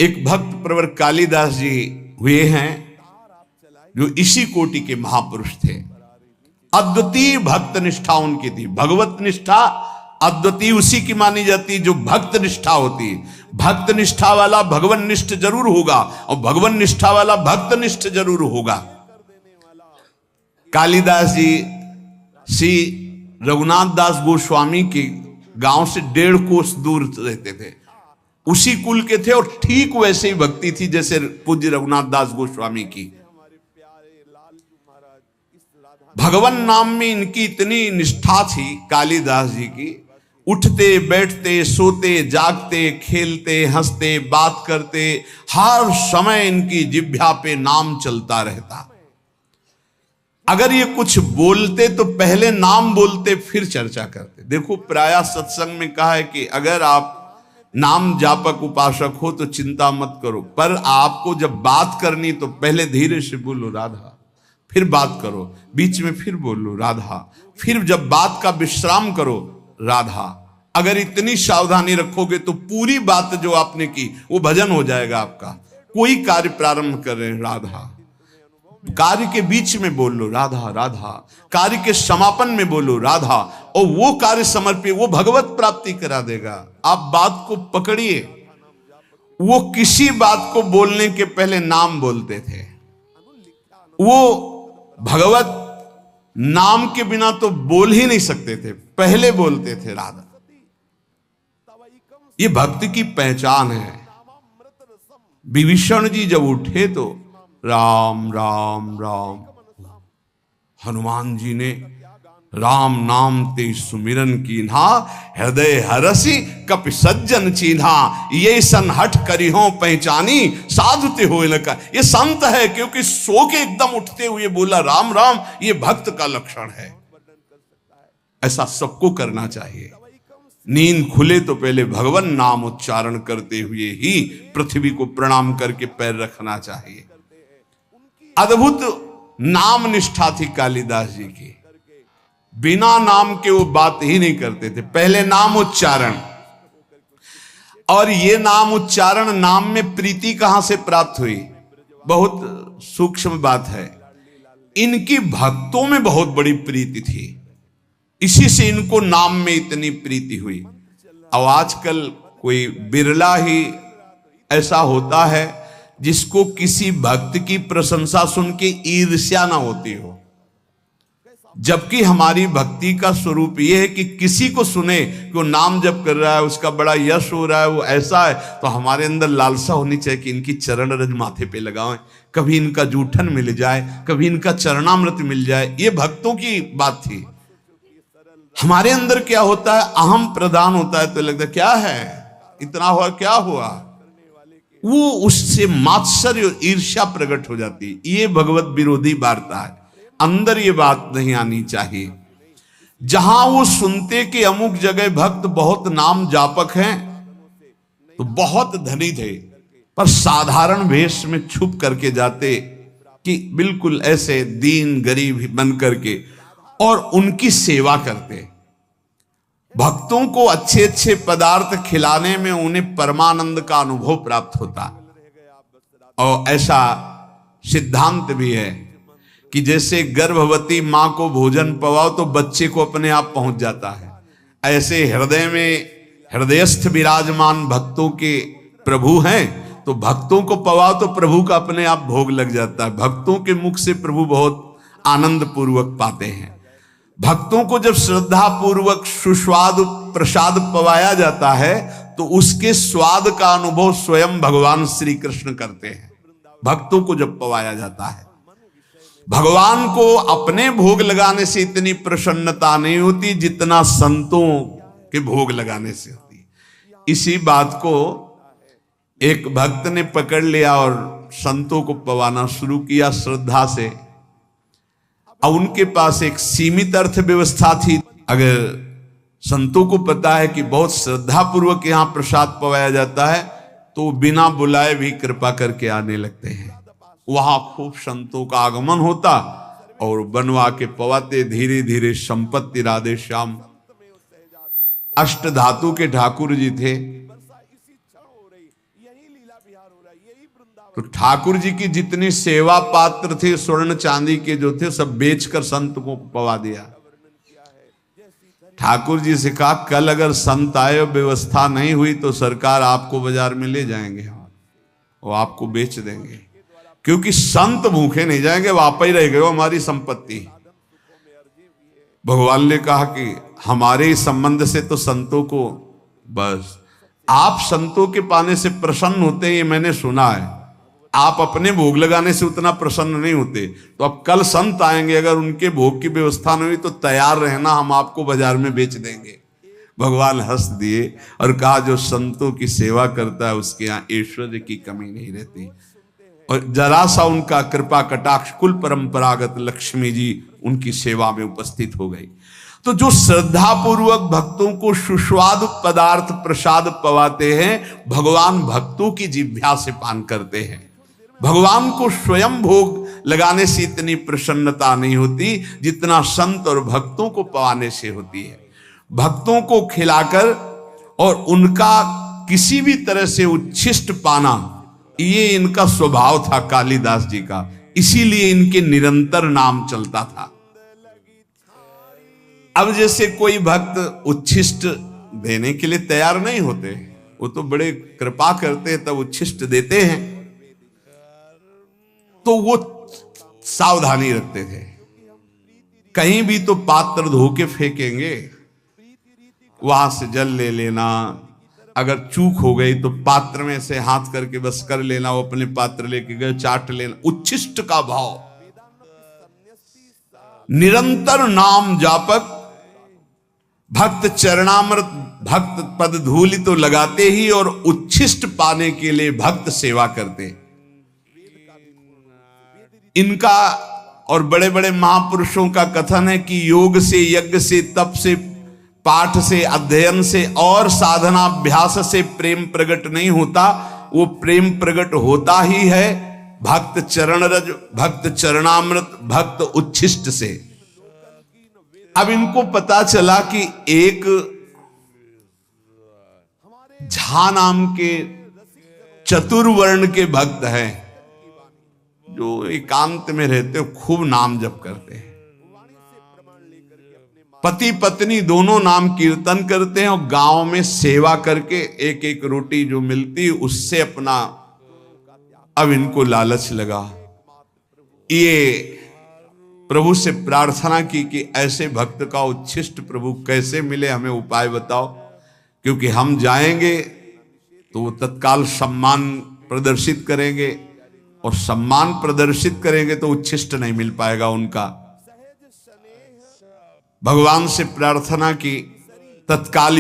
एक भक्त प्रवर कालिदास जी हुए हैं जो इसी कोटि के महापुरुष थे। अद्वितीय भक्त निष्ठा उनकी थी। भगवत निष्ठा अद्वितीय उसी की मानी जाती जो भक्त निष्ठा होती है। भक्त निष्ठा वाला भगवान निष्ठ जरूर होगा और भगवान निष्ठा वाला भक्त निष्ठ जरूर होगा। कालिदास जी श्री रघुनाथ दास गोस्वामी के गांव से 1.5 कोस दूर रहते थे, उसी कुल के थे और ठीक वैसे ही भक्ति थी जैसे पूज्य रघुनाथ दास गोस्वामी की। भगवान नाम में इनकी इतनी निष्ठा थी कालिदास जी की, उठते बैठते सोते जागते खेलते हंसते बात करते हर समय इनकी जिह्वा पे नाम चलता रहता। अगर ये कुछ बोलते तो पहले नाम बोलते फिर चर्चा करते। देखो प्रायः सत्संग में कहा है कि अगर आप नाम जापक उपासक हो तो चिंता मत करो, पर आपको जब बात करनी तो पहले धीरे से बोलो राधा, फिर बात करो, बीच में फिर बोलो राधा, फिर जब बात का विश्राम करो राधा। अगर इतनी सावधानी रखोगे तो पूरी बात जो आपने की वो भजन हो जाएगा आपका। कोई कार्य प्रारंभ कर रहे हैं राधा, कार्य के बीच में बोल लो राधा राधा, कार्य के समापन में बोलो राधा, और वो कार्य समर्पित वो भगवत प्राप्ति करा देगा। आप बात को पकड़िए। वो किसी बात को बोलने के पहले नाम बोलते थे। वो भगवत नाम के बिना तो बोल ही नहीं सकते थे, पहले बोलते थे राधा। ये भक्ति की पहचान है। विभीषण जी जब उठे तो राम राम राम, हनुमान जी ने राम नाम ते सुमिरन कीन्हा, हृदय हरसि कपि सज्जन चीन्हा, ये सन हठ करी हो पहचानी साधु ते होए न का। ये संत है क्योंकि सो के एकदम उठते हुए बोला राम राम, ये भक्त का लक्षण है। ऐसा सबको करना चाहिए। नींद खुले तो पहले भगवान नाम उच्चारण करते हुए ही पृथ्वी को प्रणाम करके पैर रखना चाहिए। अद्भुत नाम निष्ठा थी कालिदास जी की। बिना नाम के वो बात ही नहीं करते थे, पहले नाम उच्चारण। और ये नाम उच्चारण, नाम में प्रीति कहां से प्राप्त हुई, बहुत सूक्ष्म बात है। इनकी भक्तों में बहुत बड़ी प्रीति थी, इसी से इनको नाम में इतनी प्रीति हुई। अब आजकल कोई बिरला ही ऐसा होता है जिसको किसी भक्त की प्रशंसा सुन के ईर्ष्या ना होती हो, जबकि हमारी भक्ति का स्वरूप यह है कि किसी को सुने कि वो नाम जप कर रहा है, उसका बड़ा यश हो रहा है, वो ऐसा है, तो हमारे अंदर लालसा होनी चाहिए कि इनकी चरण रज माथे पे लगाएं, कभी इनका जूठन मिल जाए, कभी इनका चरणामृत मिल जाए। ये भक्तों की बात थी। हमारे अंदर क्या होता है, अहम प्रधान होता है, तो लगता है क्या है, इतना हुआ क्या हुआ, वो उससे मात्सर्य और ईर्ष्या प्रकट हो जाती है। ये भगवत विरोधी वार्ता है। अंदर ये बात नहीं आनी चाहिए। जहां वो सुनते कि अमुक जगह भक्त बहुत नाम जापक हैं, तो बहुत धनी थे, पर साधारण वेश में छुप करके जाते कि बिल्कुल ऐसे दीन गरीब बन करके, और उनकी सेवा करते। भक्तों को अच्छे अच्छे पदार्थ खिलाने में उन्हें परमानंद का अनुभव प्राप्त होता। और ऐसा सिद्धांत भी है कि जैसे गर्भवती मां को भोजन पवाओ तो बच्चे को अपने आप पहुंच जाता है, ऐसे हृदय में हृदयस्थ विराजमान भक्तों के प्रभु हैं, तो भक्तों को पवाओ तो प्रभु का अपने आप भोग लग जाता है। भक्तों के मुख से प्रभु बहुत आनंद पूर्वक पाते हैं। भक्तों को जब श्रद्धा पूर्वक सुस्वाद प्रसाद पवाया जाता है तो उसके स्वाद का अनुभव स्वयं भगवान श्री कृष्ण करते हैं। भक्तों को जब पवाया जाता है, भगवान को अपने भोग लगाने से इतनी प्रसन्नता नहीं होती जितना संतों के भोग लगाने से होती। इसी बात को एक भक्त ने पकड़ लिया और संतों को पवाना शुरू किया श्रद्धा से। अब उनके पास एक सीमित अर्थव्यवस्था थी। अगर संतों को पता है कि बहुत श्रद्धा पूर्वक यहां प्रसाद पवाया जाता है तो बिना बुलाए भी कृपा करके आने लगते हैं। वहां खूब संतों का आगमन होता और बनवा के पवाते। धीरे धीरे संपत्ति राधे श्याम अष्ट धातु के ठाकुर जी थे, तो ठाकुर जी की जितनी सेवा पात्र थे स्वर्ण चांदी के जो थे सब बेचकर संत को पवा दिया। ठाकुर जी से कहा कल अगर संत आए और व्यवस्था नहीं हुई तो सरकार आपको बाजार में ले जाएंगे और आपको बेच देंगे, क्योंकि संत भूखे नहीं जाएंगे, वो आप ही रह गए, हमारी संपत्ति। भगवान ने कहा कि हमारे संबंध से तो संतों को, बस आप संतों के पाने से प्रसन्न होते हैं ये मैंने सुना है, आप अपने भोग लगाने से उतना प्रसन्न नहीं होते। तो अब कल संत आएंगे, अगर उनके भोग की व्यवस्था नहीं हुई तो तैयार रहना, हम आपको बाजार में बेच देंगे। भगवान हंस दिए और कहा जो संतों की सेवा करता है उसके यहाँ ऐश्वर्य की कमी नहीं रहती। और जरा सा उनका कृपा कटाक्ष, कुल परंपरागत लक्ष्मी जी उनकी सेवा में उपस्थित हो गई। तो जो श्रद्धा पूर्वक भक्तों को सुस्वाद पदार्थ प्रसाद पवाते हैं, भगवान भक्तों की जिह्वा से पान करते हैं। भगवान को स्वयं भोग लगाने से इतनी प्रसन्नता नहीं होती जितना संत और भक्तों को पवाने से होती है। भक्तों को खिलाकर और उनका किसी भी तरह से उच्छिष्ट पाना, ये इनका स्वभाव था कालिदास जी का, इसीलिए इनके निरंतर नाम चलता था। अब जैसे कोई भक्त उच्छिष्ट देने के लिए तैयार नहीं होते, वो तो बड़े कृपा करते हैं तब उच्छिष्ट देते हैं, तो वो सावधानी रखते थे। कहीं भी तो पात्र धो के फेंकेंगे, वहां से जल ले लेना, अगर चूक हो गई तो पात्र में से हाथ करके बस कर लेना, वो अपने पात्र लेके गए चाट लेना, उच्छिष्ट का भाव। निरंतर नाम जापक भक्त चरणामृत भक्त पद धूलि तो लगाते ही और उच्छिष्ट पाने के लिए भक्त सेवा करते। इनका और बड़े बड़े महापुरुषों का कथन है कि योग से, यज्ञ से, तप से, पाठ से, अध्ययन से और साधनाभ्यास से प्रेम प्रकट नहीं होता, वो प्रेम प्रकट होता ही है भक्त चरण रज, भक्त चरणामृत, भक्त उच्छिष्ट से। अब इनको पता चला कि एक झा नाम के चतुर्वर्ण के भक्त हैं जो एकांत में रहते खूब नाम जप करते हैं। पति पत्नी दोनों नाम कीर्तन करते हैं और गांव में सेवा करके एक एक रोटी जो मिलती उससे अपना, अब इनको लालच लगा। ये प्रभु से प्रार्थना की कि ऐसे भक्त का उच्छिष्ट प्रभु कैसे मिले, हमें उपाय बताओ, क्योंकि हम जाएंगे तो वो तत्काल सम्मान प्रदर्शित करेंगे और सम्मान प्रदर्शित करेंगे तो उच्छिष्ट नहीं मिल पाएगा उनका। भगवान से प्रार्थना की, तत्काल